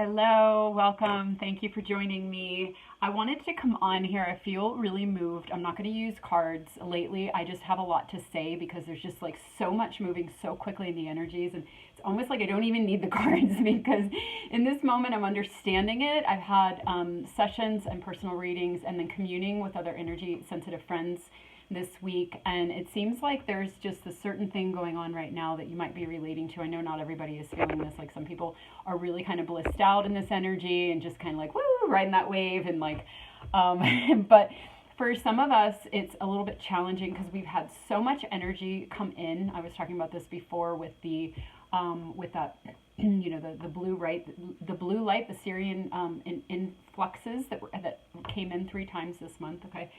Hello, welcome. Thank you for joining me. I wanted to come on here. I feel really moved. I'm not going to use cards lately. I just have a lot to say because there's just like so much moving so quickly in the energies, and it's almost like I don't even need the cards because in this moment I'm understanding it. I've had sessions and personal readings and then communing with other energy sensitive friends this week, and it seems like there's just a certain thing going on right now that you might be relating to. I know not everybody is feeling this. Like some people are really kind of blissed out in this energy and just kind of like woo, riding that wave, and like but for some of us it's a little bit challenging because we've had so much energy come in. I was talking about this before with the with that the blue, right, the blue light, the Syrian influxes that came in 3 times this month. Okay,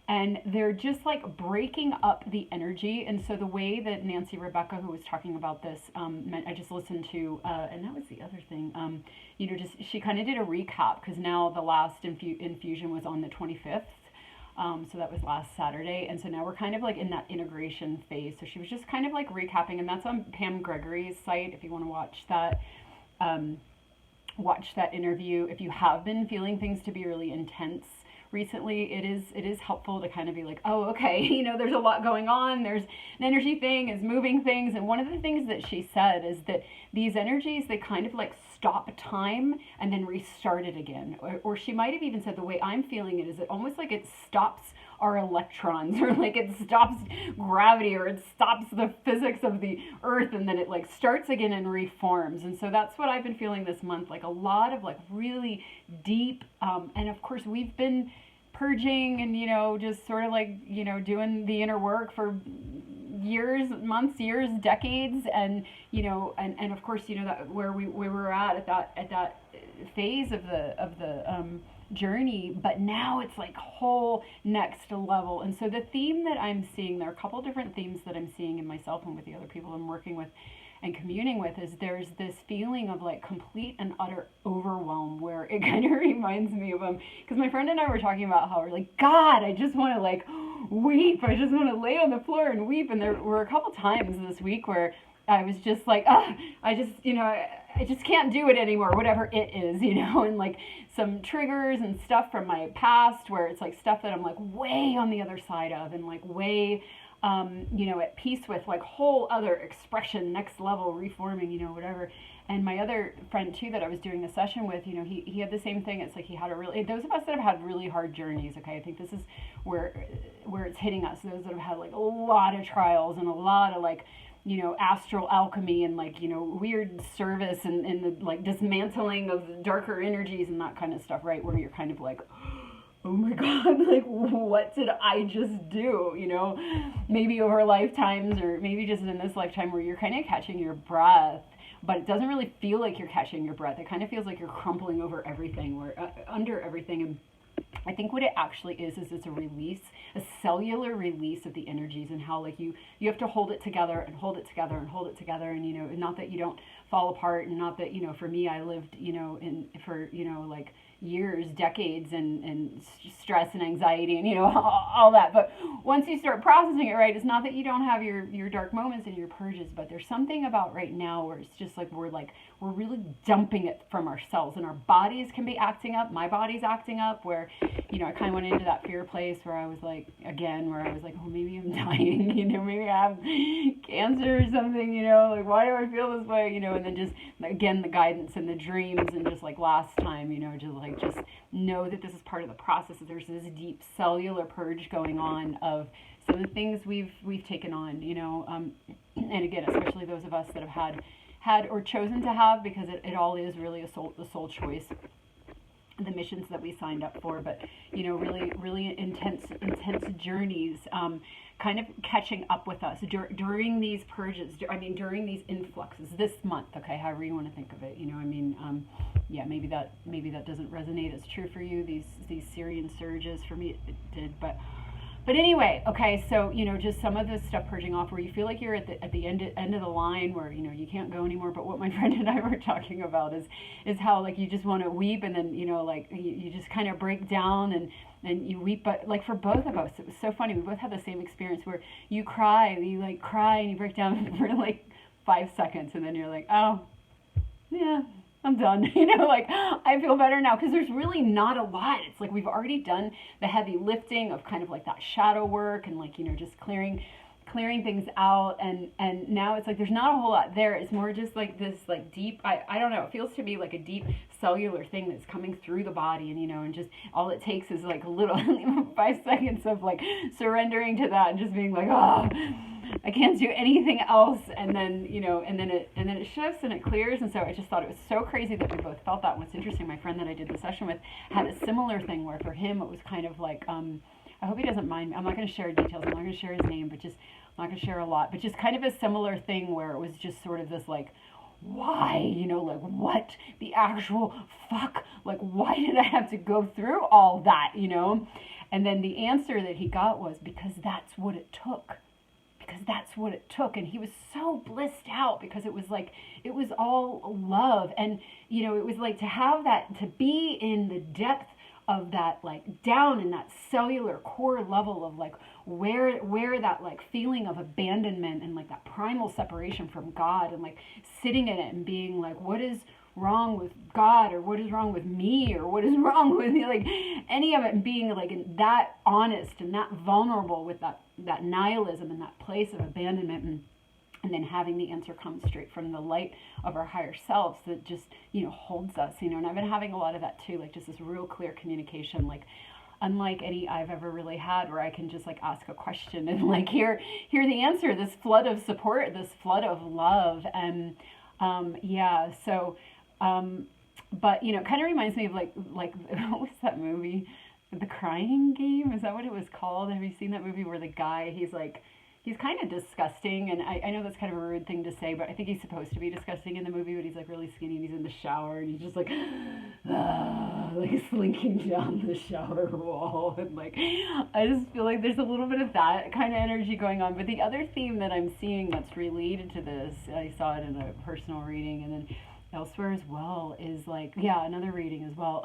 and they're just like breaking up the energy. And so the way that Nancy Rebecca, who was talking about this, I just listened to, and that was the other thing, just she kind of did a recap because now the last infusion was on the 25th. So that was last Saturday. And so now we're kind of like in that integration phase. So she was just kind of like recapping, and that's on Pam Gregory's site if you want to watch that. Watch that interview. If you have been feeling things to be really intense recently, it is helpful to kind of be like, oh, okay, there's a lot going on. There's an energy thing, is moving things. And one of the things that she said is that these energies, they kind of like stop time and then restart it again. Or she might have even said the way I'm feeling it is it almost like it stops our electrons, or like it stops gravity, or it stops the physics of the earth, and then it like starts again and reforms. And so that's what I've been feeling this month, like a lot of like really deep, and of course we've been purging and just sort of like doing the inner work for years, months, years, decades, and and of course that where we were at that phase of the journey, but now it's like whole next level. And so the theme that I'm seeing, there are a couple different themes that I'm seeing in myself and with the other people I'm working with and communing with, is there's this feeling of like complete and utter overwhelm, where it kind of reminds me of because my friend and I were talking about how we're like, God, I just want to like weep. I just want to lay on the floor and weep. And there were a couple times this week where I was just like, I just, I just can't do it anymore, whatever it is, and like some triggers and stuff from my past where it's like stuff that I'm like way on the other side of, and like way, at peace with, like whole other expression, next level, reforming, whatever. And my other friend too that I was doing a session with, he had the same thing. It's like he had a really, those of us that have had really hard journeys, okay, I think this is where it's hitting us, those that have had like a lot of trials and a lot of like, astral alchemy and like, weird service and the like dismantling of darker energies and that kind of stuff, right? Where you're kind of like, oh my God, like what did I just do? Maybe over lifetimes, or maybe just in this lifetime, where you're kind of catching your breath, but it doesn't really feel like you're catching your breath. It kind of feels like you're crumpling over everything, or under everything. And I think what it actually is it's a release, a cellular release of the energies, and how like you have to hold it together and hold it together and hold it together, and not that you don't fall apart, and not that for me, I lived for like years, decades, and stress and anxiety and all that. But once you start processing it, right, it's not that you don't have your dark moments and your purges, but there's something about right now where it's just like we're really dumping it from ourselves, and our bodies can be acting up. My body's acting up, where I kind of went into that fear place where I was like, oh, maybe I'm dying, maybe I have cancer or something, like why do I feel this way, and then just again the guidance and the dreams, and just like last time, just know that this is part of the process. That there's this deep cellular purge going on of some of the things we've taken on, and again, especially those of us that have had or chosen to have, because it all is really a soul choice, the missions that we signed up for. But really intense journeys, kind of catching up with us during these purges, during these influxes this month, okay, however you want to think of it, maybe that doesn't resonate as true for you, these Syrian surges. For me it did, but anyway, okay, so just some of this stuff purging off, where you feel like you're at the end of the line, where you can't go anymore. But what my friend and I were talking about is how like you just want to weep, and then like you just kind of break down and you weep. But like for both of us, it was so funny. We both had the same experience where you cry and you break down for like 5 seconds, and then you're like, oh yeah, I'm done. Like I feel better now because there's really not a lot. It's like we've already done the heavy lifting of kind of like that shadow work and like, just clearing things out, and now it's like there's not a whole lot there. It's more just like this like deep, I don't know, it feels to me like a deep cellular thing that's coming through the body, and just all it takes is like a little 5 seconds of like surrendering to that and just being like, oh, I can't do anything else, and then and then it shifts and it clears. And so I just thought it was so crazy that we both felt that. And what's interesting, my friend that I did the session with had a similar thing where for him it was kind of like I hope he doesn't mind. I'm not going to share details. I'm not going to share his name, but just I'm not going to share a lot. But just kind of a similar thing where it was just sort of this like, why? Like what the actual fuck? Like why did I have to go through all that? And then the answer that he got was because that's what it took. Because that's what it took. And he was so blissed out because it was like, it was all love. And, it was like to have that, to be in the depth of that, like down in that cellular core level of like where that like feeling of abandonment and like that primal separation from God, and like sitting in it and being like, what is wrong with God, or what is wrong with me, or what is wrong with me, like any of it, and being like that honest and that vulnerable with that nihilism and that place of abandonment, and then having the answer come straight from the light of our higher selves that just, holds us, and I've been having a lot of that too, like just this real clear communication, like unlike any I've ever really had, where I can just like ask a question and like hear the answer, this flood of support, this flood of love. And but kind of reminds me of like what was that movie, The Crying Game? Is that what it was called? Have you seen that movie where the guy, he's kind of disgusting, and I know that's kind of a rude thing to say, but I think he's supposed to be disgusting in the movie, but he's like really skinny and he's in the shower and he's just like like slinking down the shower wall, and like I just feel like there's a little bit of that kind of energy going on. But the other theme that I'm seeing that's related to this, I saw it in a personal reading and then elsewhere as well, is like, another reading as well,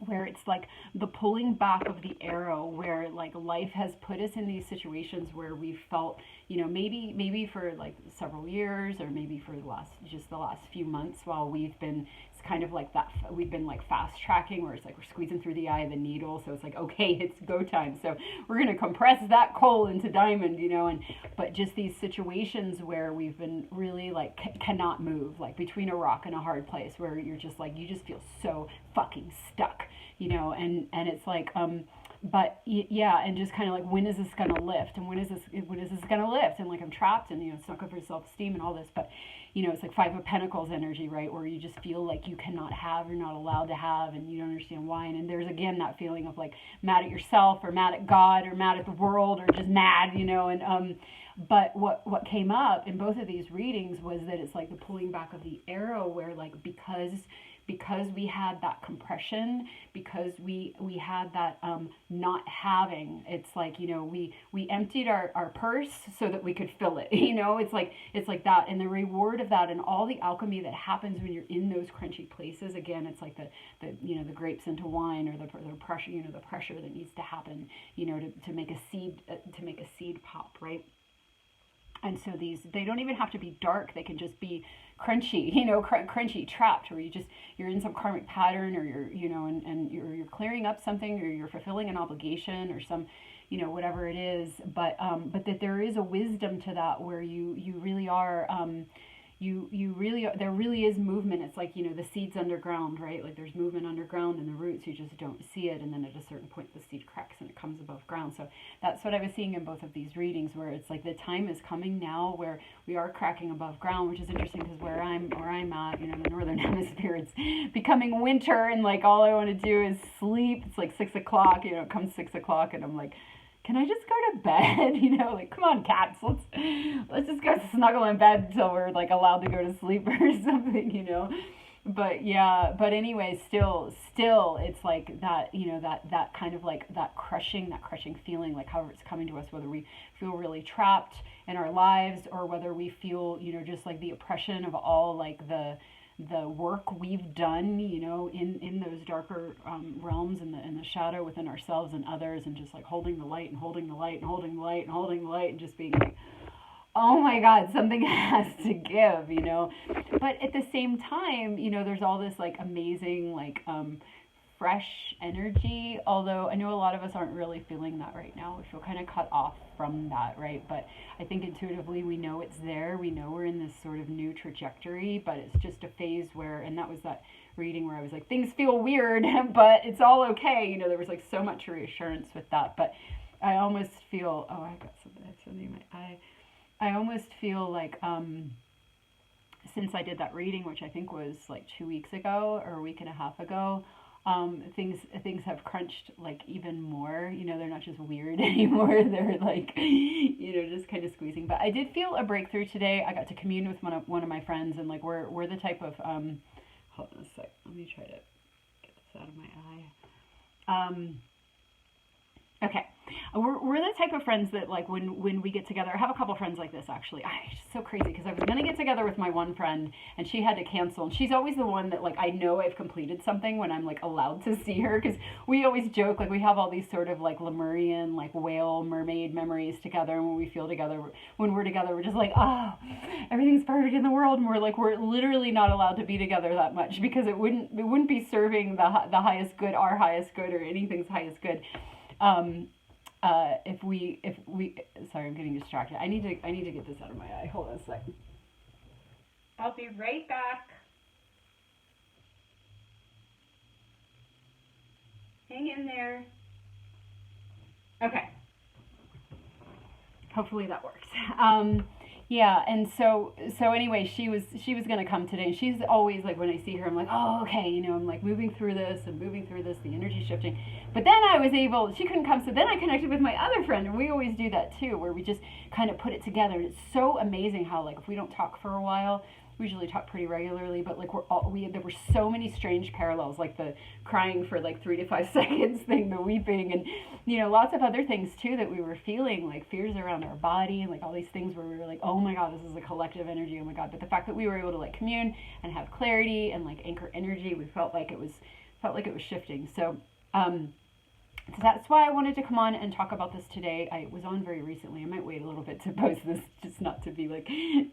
where it's like the pulling back of the arrow, where like life has put us in these situations where we've felt, maybe for like several years, or maybe for the last few months, while we've been, it's kind of like that, we've been like fast tracking, where it's like we're squeezing through the eye of the needle. So it's like, okay, it's go time. So we're going to compress that coal into diamond, but just these situations where we've been really like cannot move, like between a rock and a hard place, where you're just like, you just feel so fucking stuck, and it's like, but and just kind of like, when is this going to lift, and when is this going to lift, and like I'm trapped, and it's not good for self-esteem and all this, but it's like Five of Pentacles energy, right, where you just feel like you cannot have, you're not allowed to have, and you don't understand why. And there's again that feeling of like mad at yourself, or mad at God, or mad at the world, or just mad, and but what came up in both of these readings was that it's like the pulling back of the arrow, where like because we had that compression, because we had that not having, it's like, we emptied our purse so that we could fill it, it's like that. And the reward of that, and all the alchemy that happens when you're in those crunchy places, again, it's like the grapes into wine, or the pressure, the pressure that needs to happen, to make a seed pop, right? And so they don't even have to be dark. They can just be crunchy, crunchy, trapped, where you're in some karmic pattern, or you're clearing up something, or you're fulfilling an obligation, or some, whatever it is. But that there is a wisdom to that, where you really are, there really is movement. It's like, the seed's underground, right? Like there's movement underground in the roots, you just don't see it. And then at a certain point, the seed cracks and it comes above ground. So that's what I was seeing in both of these readings, where it's like the time is coming now where we are cracking above ground, which is interesting, because where I'm at, the northern hemisphere, it's becoming winter, and like all I want to do is sleep. It's like 6 o'clock, it comes 6 o'clock, and I'm like, can I just go to bed? Like, come on, cats, let's just go snuggle in bed until we're like allowed to go to sleep or something, But anyway, still, it's like that, that kind of like that crushing feeling, like however it's coming to us, whether we feel really trapped in our lives, or whether we feel, just like the oppression of all like the work we've done, in those darker realms, in the shadow within ourselves and others, and just like holding the light and holding the light and holding the light and holding the light, and just being like, oh my God, something has to give, you know. But at the same time, you know, there's all this like amazing, like, fresh energy. Although I know a lot of us aren't really feeling that right now. We feel kind of cut off from that, right? But I think intuitively we know it's there. We know we're in this sort of new trajectory, but it's just a phase where, and that was that reading where I was like, things feel weird, but it's all okay. You know, there was like so much reassurance with that. But I almost feel, oh, I got something in my eye. I almost feel like, since I did that reading, which I think was like 2 weeks ago or a week and a half ago, things have crunched like even more. You know, they're not just weird anymore. They're like, you know, just kind of squeezing. But I did feel a breakthrough today. I got to commune with one of my friends, and like we're the type of hold on a sec. Let me try to get this out of my eye. Okay. We're the type of friends that, like, when we get together, I have a couple friends like this, actually. It's just so crazy because I was going to get together with my one friend and she had to cancel. And she's always the one that, like, I know I've completed something when I'm, like, allowed to see her, because we always joke, like, we have all these sort of, like, Lemurian, like, whale, mermaid memories together. And when we feel together, when we're together, we're just like, oh, everything's perfect in the world. And we're literally not allowed to be together that much because it wouldn't be serving the highest good, our highest good, or anything's highest good. If we, sorry, I'm getting distracted. I need to get this out of my eye. Hold on a second. I'll be right back. Hang in there. Okay. Hopefully that works. Yeah, and so anyway, she was gonna come today, and she's always like, when I see her, I'm like, oh, okay, you know, I'm like moving through this, the energy shifting. But then she couldn't come, so then I connected with my other friend, and we always do that too, where we just kind of put it together, and it's so amazing how, like, if we don't talk for a while, we usually talk pretty regularly, but like there were so many strange parallels, like the crying for like 3 to 5 seconds thing, the weeping, and, you know, lots of other things too that we were feeling, like fears around our body, and like all these things where we were like, oh my God, this is a collective energy, oh my God. But the fact that we were able to like commune and have clarity and like anchor energy, we felt like it was shifting. So that's why I wanted to come on and talk about this today. I was on very recently. I might wait a little bit to post this, just not to be like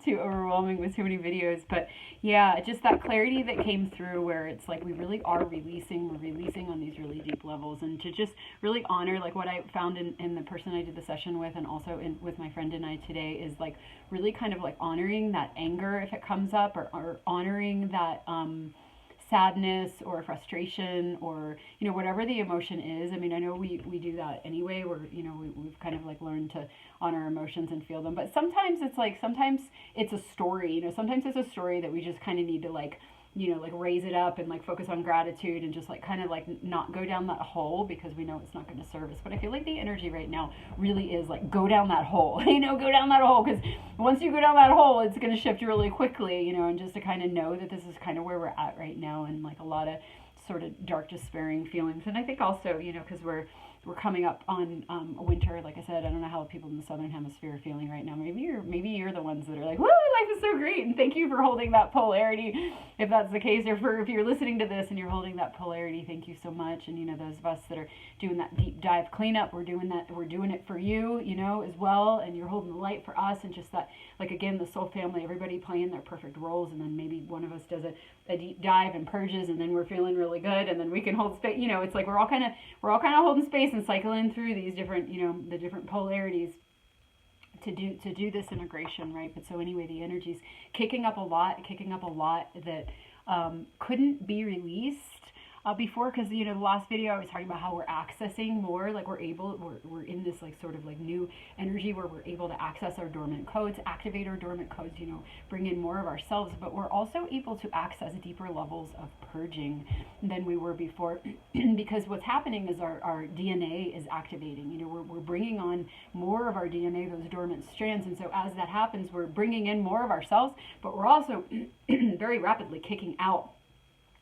too overwhelming with too many videos. But yeah, just that clarity that came through, where it's like we really are releasing. We're releasing on these really deep levels, and to just really honor, like what I found in the person I did the session with, and also with my friend and I today, is like really kind of like honoring that anger if it comes up, or honoring that sadness or frustration, or, you know, whatever the emotion is. I mean, I know we do that anyway. You know, we've kind of like learned to honor emotions and feel them. But sometimes it's a story, you know, sometimes it's a story that we just kind of need to like, you know, like raise it up and like focus on gratitude and just like kind of like not go down that hole, because we know it's not going to serve us. But I feel like the energy right now really is like, go down that hole, you know, go down that hole, because once you go down that hole, it's going to shift really quickly, you know, and just to kind of know that this is kind of where we're at right now, and like a lot of sort of dark, despairing feelings. And I think also, you know, because we're coming up on winter, like I said. I don't know how people in the southern hemisphere are feeling right now. Maybe you're the ones that are like, woo, life is so great, and thank you for holding that polarity, if that's the case, or if you're listening to this and you're holding that polarity, thank you so much. And, you know, those of us that are doing that deep dive cleanup, we're doing it for you, you know, as well, and you're holding the light for us. And just that, like, again, the soul family, everybody playing their perfect roles, and then maybe one of us does a deep dive and purges, and then we're feeling really good, and then we can hold space. You know, it's like we're all kind of holding space and cycling through these different, you know, the different polarities to do this integration, right? But so anyway, the energy's kicking up a lot that couldn't be released before, because, you know, the last video I was talking about how we're accessing more, like we're in this like sort of like new energy where we're able to access our dormant codes, activate our dormant codes, you know, bring in more of ourselves, but we're also able to access deeper levels of purging than we were before, because what's happening is our DNA is activating, you know, we're bringing on more of our DNA, those dormant strands, and so as that happens, we're bringing in more of ourselves, but we're also very rapidly kicking out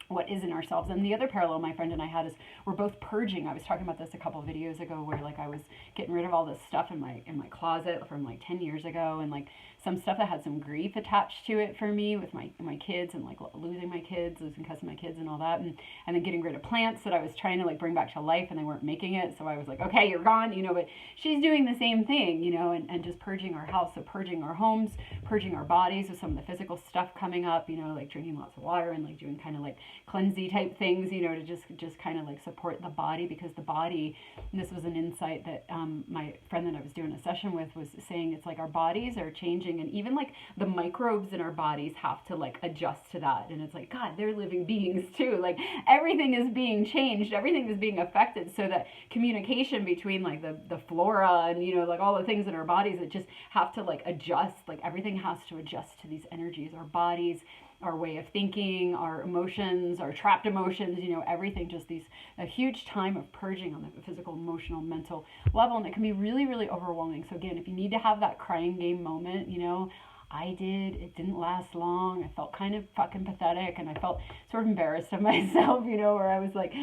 what is in ourselves. And the other parallel my friend and I had is we're both purging. I was talking about this a couple of videos ago, where like I was getting rid of all this stuff in my closet from like 10 years ago, and like some stuff that had some grief attached to it for me with my kids and like losing my kids, losing custody of my kids and all that, and then getting rid of plants that I was trying to like bring back to life and they weren't making it. So I was like, okay, you're gone, you know, but she's doing the same thing, you know, and just purging our house. So purging our homes, purging our bodies with some of the physical stuff coming up, you know, like drinking lots of water and like doing kind of like cleansy type things, you know, to just kind of like support the body, because the body, and this was an insight that my friend that I was doing a session with was saying, it's like our bodies are changing, and even like the microbes in our bodies have to like adjust to that. And it's like, God, they're living beings too. Like everything is being changed, everything is being affected, so that communication between like the flora and, you know, like all the things in our bodies that just have to like adjust, like everything has to adjust to these energies, our bodies, our way of thinking, our emotions, our trapped emotions, you know, everything, just a huge time of purging on the physical, emotional, mental level. And it can be really, really overwhelming. So again, if you need to have that crying game moment, you know, I did. It didn't last long. I felt kind of fucking pathetic, and I felt sort of embarrassed of myself, you know, where I was like,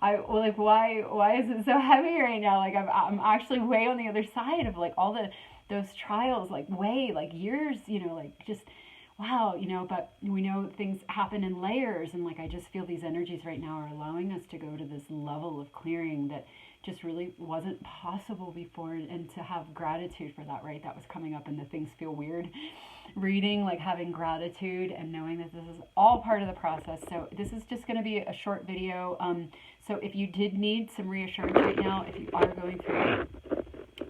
why is it so heavy right now? Like I'm actually way on the other side of like all those trials, like way, like years, you know, like just, wow, you know, but we know things happen in layers, and like I just feel these energies right now are allowing us to go to this level of clearing that just really wasn't possible before, and to have gratitude for that, right? That was coming up in the Things Feel Weird reading, like having gratitude and knowing that this is all part of the process. So this is just going to be a short video. So if you did need some reassurance right now, if you are going through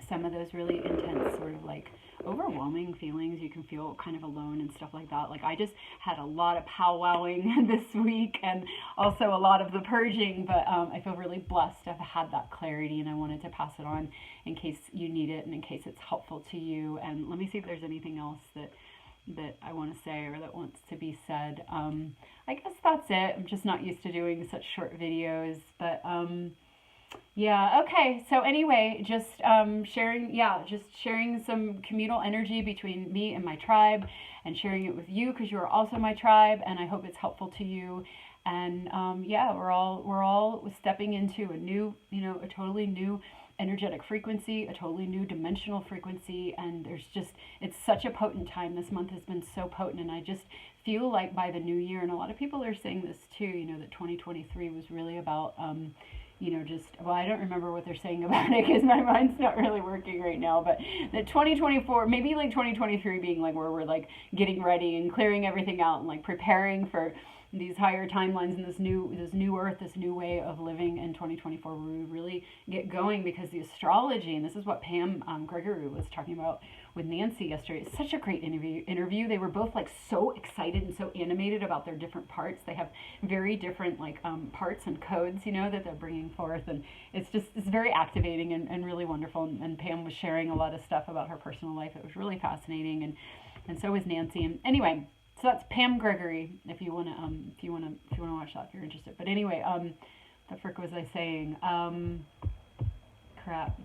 some of those really intense sort of like overwhelming feelings, you can feel kind of alone and stuff like that. Like I just had a lot of powwowing this week, and also a lot of the purging, but I feel really blessed to have had that clarity, and I wanted to pass it on in case you need it and in case it's helpful to you. And let me see if there's anything else that I want to say or that wants to be said. I guess that's it. I'm just not used to doing such short videos, but yeah, okay. So anyway, just sharing some communal energy between me and my tribe, and sharing it with you because you are also my tribe, and I hope it's helpful to you. And yeah, we're all stepping into a new, you know, a totally new energetic frequency, a totally new dimensional frequency, and it's such a potent time. This month has been so potent, and I just feel like by the new year, and a lot of people are saying this too, you know, that 2023 was really about you know, I don't remember what they're saying about it because my mind's not really working right now, but that 2024, maybe like 2023 being like where we're like getting ready and clearing everything out and like preparing for these higher timelines and this new earth, this new way of living in 2024, where we really get going, because the astrology, and this is what Pam Gregory was talking about with Nancy yesterday. It's such a great interview. They were both like so excited and so animated about their different parts. They have very different like parts and codes, you know, that they're bringing forth, and it's very activating and really wonderful. And Pam was sharing a lot of stuff about her personal life. It was really fascinating, and so was Nancy. And anyway, so that's Pam Gregory. If you wanna watch that, if you're interested. But anyway, the frick was I saying? Crap.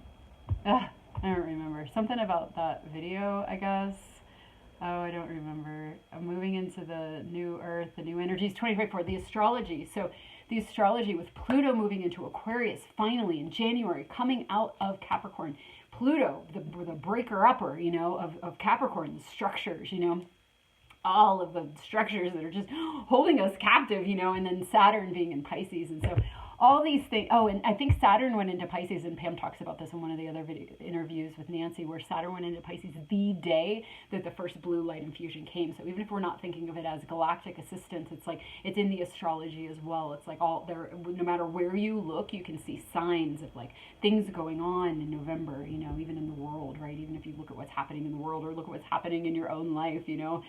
I don't remember. Something about that video, I guess. Oh, I don't remember. I'm moving into the new earth, the new energies, 2024, the astrology. So the astrology with Pluto moving into Aquarius finally in January, coming out of Capricorn. Pluto, the breaker-upper, you know, of Capricorn, the structures, you know, all of the structures that are just holding us captive, you know, and then Saturn being in Pisces. And so all these things. Oh, and I think Saturn went into Pisces, and Pam talks about this in one of the other interviews with Nancy, where Saturn went into Pisces the day that the first blue light infusion came. So even if we're not thinking of it as galactic assistance, it's like it's in the astrology as well. It's like all there, no matter where you look, you can see signs of like things going on in November, you know, even in the world, right? Even if you look at what's happening in the world or look at what's happening in your own life, you know.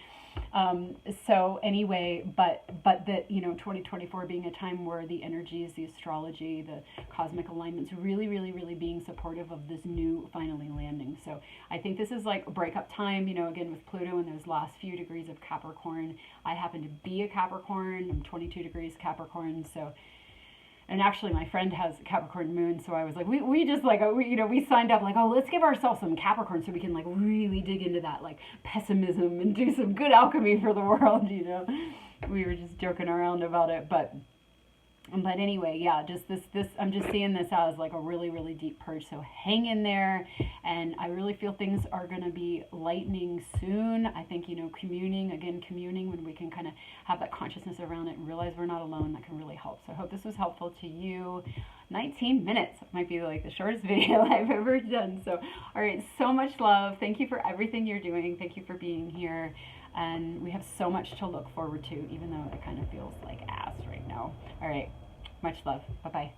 So anyway, but that, you know, 2024 being a time where the energies, the astrology, the cosmic alignments really, really, really being supportive of this new finally landing. So I think this is like a breakup time, you know, again with Pluto and those last few degrees of Capricorn. I happen to be a Capricorn. I'm 22 degrees Capricorn. So, and actually my friend has Capricorn moon, so I was like, we just like, we signed up like, oh, let's give ourselves some Capricorn so we can like really dig into that like pessimism and do some good alchemy for the world, you know. We were just joking around about it, but But anyway, yeah, just this I'm just seeing this as like a really, really deep purge. So hang in there, and I really feel things are going to be lightening soon. I think, communing when we can kind of have that consciousness around it and realize we're not alone, that can really help. So I hope this was helpful to you. 19 minutes might be like the shortest video I've ever done. So, all right, so much love. Thank you for everything you're doing. Thank you for being here. And we have so much to look forward to, even though it kind of feels like ass right now. All right. Much love. Bye-bye.